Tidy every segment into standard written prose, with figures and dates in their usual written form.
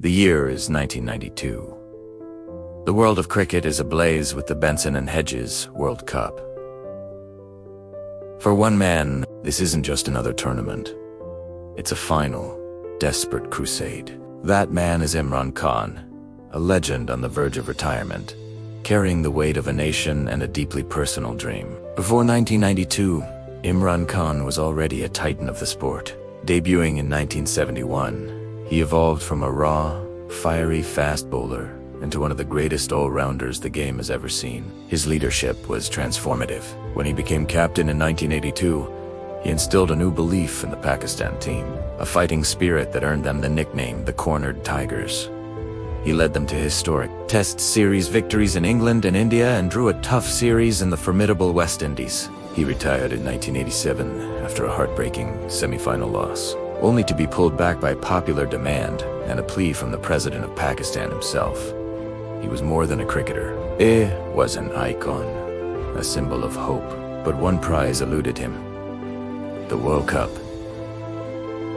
The year is 1992. The world of cricket is ablaze with the Benson and Hedges World Cup. For one man, this isn't just another tournament. It's a final, desperate crusade. That man is Imran Khan, a legend on the verge of retirement, carrying the weight of a nation and a deeply personal dream. Before 1992, Imran Khan was already a titan of the sport. Debuting in 1971, he evolved from a raw, fiery fast bowler into one of the greatest all-rounders the game has ever seen. His leadership was transformative. When he became captain in 1982, he instilled a new belief in the Pakistan team, a fighting spirit that earned them the nickname the Cornered Tigers. He led them to historic Test series victories in England and India and drew a tough series in the formidable West Indies. He retired in 1987 after a heartbreaking semi-final loss, only to be pulled back by popular demand and a plea from the president of Pakistan himself. He was more than a cricketer. He was an icon, a symbol of hope. But one prize eluded him: the World Cup.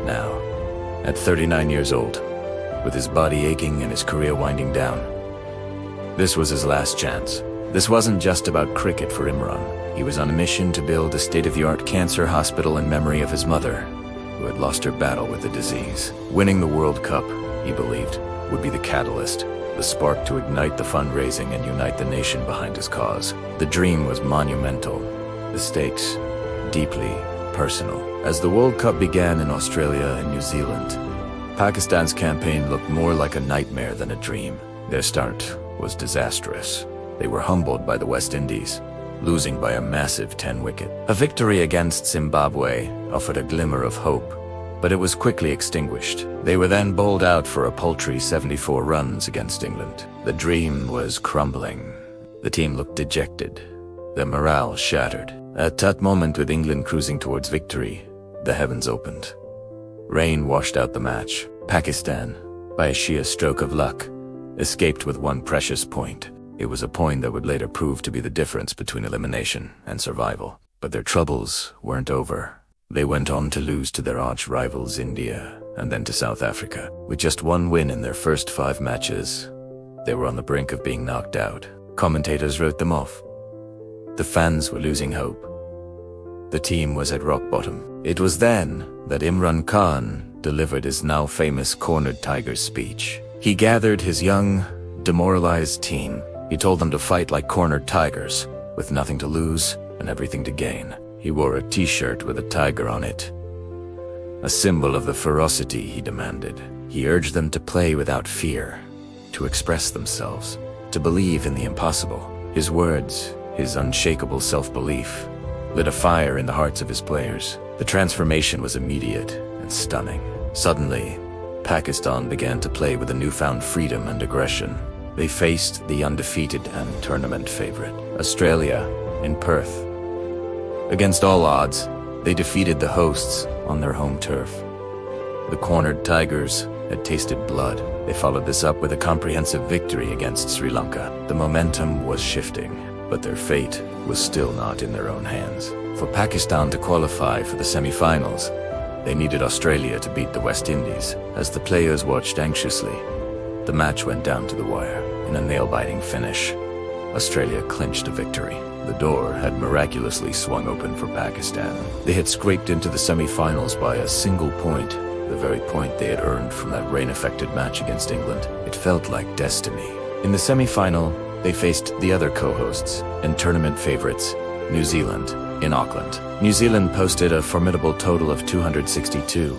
Now, at 39 years old, with his body aching and his career winding down, this was his last chance. This wasn't just about cricket for Imran. He was on a mission to build a state-of-the-art cancer hospital in memory of his mother, who had lost her battle with the disease. Winning the World Cup, he believed, would be the catalyst, the spark to ignite the fundraising and unite the nation behind his cause. The dream was monumental, the stakes deeply personal. As the World Cup began in Australia and New Zealand, Pakistan's campaign looked more like a nightmare than a dream. Their start was disastrous. They were humbled by the West Indies, losing by a massive 10-wicket. A victory against Zimbabwe offered a glimmer of hope, but it was quickly extinguished. They were then bowled out for a paltry 74 runs against England. The dream was crumbling. The team looked dejected, their morale shattered. At that moment, with England cruising towards victory, the heavens opened. Rain washed out the match. Pakistan, by a sheer stroke of luck, escaped with one precious point. It was a point that would later prove to be the difference between elimination and survival. But their troubles weren't over. They went on to lose to their arch rivals India, and then to South Africa. With just one win in their first 5 matches, they were on the brink of being knocked out. Commentators wrote them off. The fans were losing hope. The team was at rock bottom. It was then that Imran Khan delivered his now famous Cornered Tigers speech. He gathered his young, demoralized team. He told them to fight like cornered tigers, with nothing to lose and everything to gain. He wore a t-shirt with a tiger on it, a symbol of the ferocity he demanded. He urged them to play without fear, to express themselves, to believe in the impossible. His words, his unshakable self-belief, lit a fire in the hearts of his players. The transformation was immediate and stunning. Suddenly, Pakistan began to play with a newfound freedom and aggression. They faced the undefeated and tournament favorite, Australia, in Perth. Against all odds, they defeated the hosts on their home turf. The Cornered Tigers had tasted blood. They followed this up with a comprehensive victory against Sri Lanka. The momentum was shifting, but their fate was still not in their own hands. For Pakistan to qualify for the semi-finals, they needed Australia to beat the West Indies. As the players watched anxiously, the match went down to the wire. In a nail-biting finish, Australia clinched a victory. The door had miraculously swung open for Pakistan. They had scraped into the semi-finals by a single point, the very point they had earned from that rain-affected match against England. It felt like destiny. In the semi-final, they faced the other co-hosts and tournament favorites, New Zealand, in Auckland. New Zealand posted a formidable total of 262,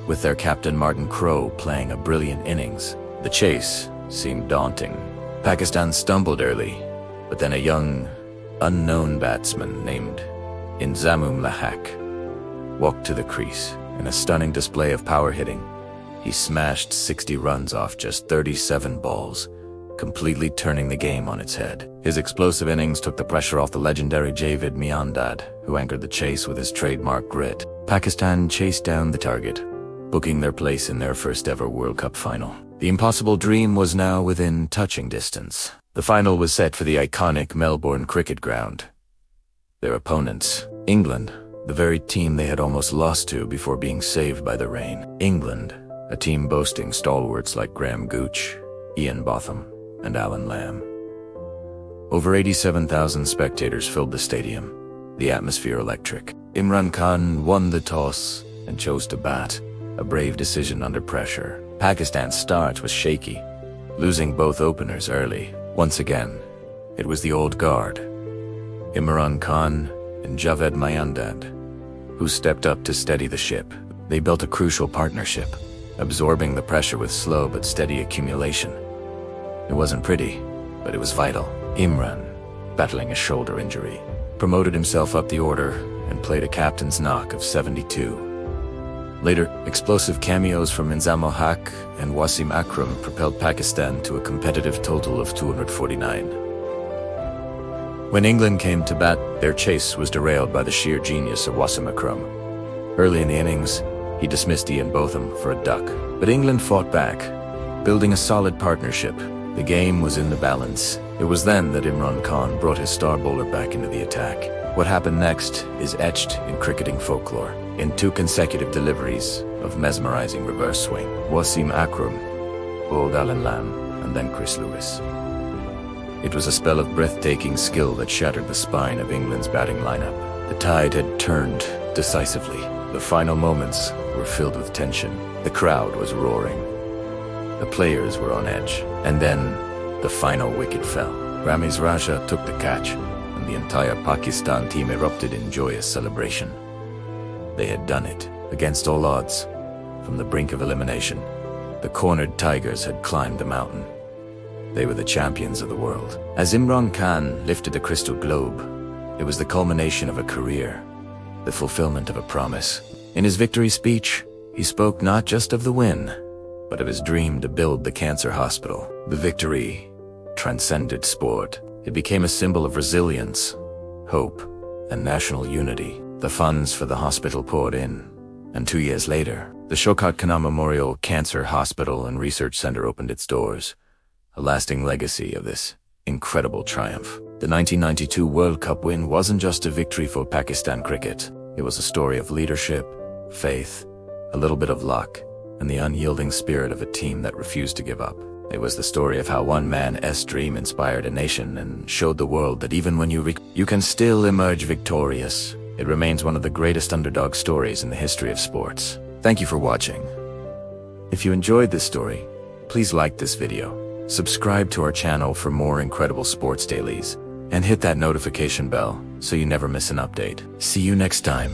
with their captain Martin Crowe playing a brilliant innings. The chase seemed daunting. Pakistan stumbled early, but then a young, unknown batsman named Inzamam-ul-Haq walked to the crease. In a stunning display of power hitting, he smashed 60 runs off just 37 balls, completely turning the game on its head. His explosive innings took the pressure off the legendary Javed Miandad, who anchored the chase with his trademark grit. Pakistan chased down the target, booking their place in their first ever World Cup final. The impossible dream was now within touching distance. The final was set for the iconic Melbourne cricket ground. Their opponents, England, the very team they had almost lost to before being saved by the rain. England, a team boasting stalwarts like Graham Gooch, Ian Botham, and Alan Lamb. Over 87,000 spectators filled the stadium, the atmosphere electric. Imran Khan won the toss and chose to bat, a brave decision under pressure. Pakistan's start was shaky, losing both openers early. Once again, it was the old guard, Imran Khan and Javed Miandad, who stepped up to steady the ship. They built a crucial partnership, absorbing the pressure with slow but steady accumulation. It wasn't pretty, but it was vital. Imran, battling a shoulder injury, promoted himself up the order and played a captain's knock of 72. Later, explosive cameos from Inzamam-ul-Haq and Wasim Akram propelled Pakistan to a competitive total of 249. When England came to bat, their chase was derailed by the sheer genius of Wasim Akram. Early in the innings, he dismissed Ian Botham for a duck, but England fought back, building a solid partnership. The game was in the balance. It was then that Imran Khan brought his star bowler back into the attack. What happened next is etched in cricketing folklore. In 2 consecutive deliveries of mesmerizing reverse swing, Wasim Akram bowled Alan Lamb and then Chris Lewis. It was a spell of breathtaking skill that shattered the spine of England's batting lineup. The tide had turned decisively. The final moments were filled with tension. The crowd was roaring. The players were on edge. And then, the final wicket fell. Ramiz Raja took the catch, and the entire Pakistan team erupted in joyous celebration. They had done it, against all odds. From the brink of elimination, the cornered Tigers had climbed the mountain. They were the champions of the world. As Imran Khan lifted the crystal globe, it was the culmination of a career, the fulfillment of a promise. In his victory speech, he spoke not just of the win, but of his dream to build the cancer hospital. The victory transcended sport. It became a symbol of resilience, hope, and national unity. The funds for the hospital poured in, and 2 years later, the Shaukat Khan Memorial Cancer Hospital and Research Center opened its doors, a lasting legacy of this incredible triumph. The 1992 World Cup win wasn't just a victory for Pakistan cricket. It was a story of leadership, faith, a little bit of luck, and the unyielding spirit of a team that refused to give up. It was the story of how one man's dream inspired a nation and showed the world that even when you can still emerge victorious. It remains one of the greatest underdog stories in the history of sports. Thank you for watching. If you enjoyed this story, please like this video, subscribe to our channel for more incredible sports dailies, and hit that notification bell so you never miss an update. See you next time.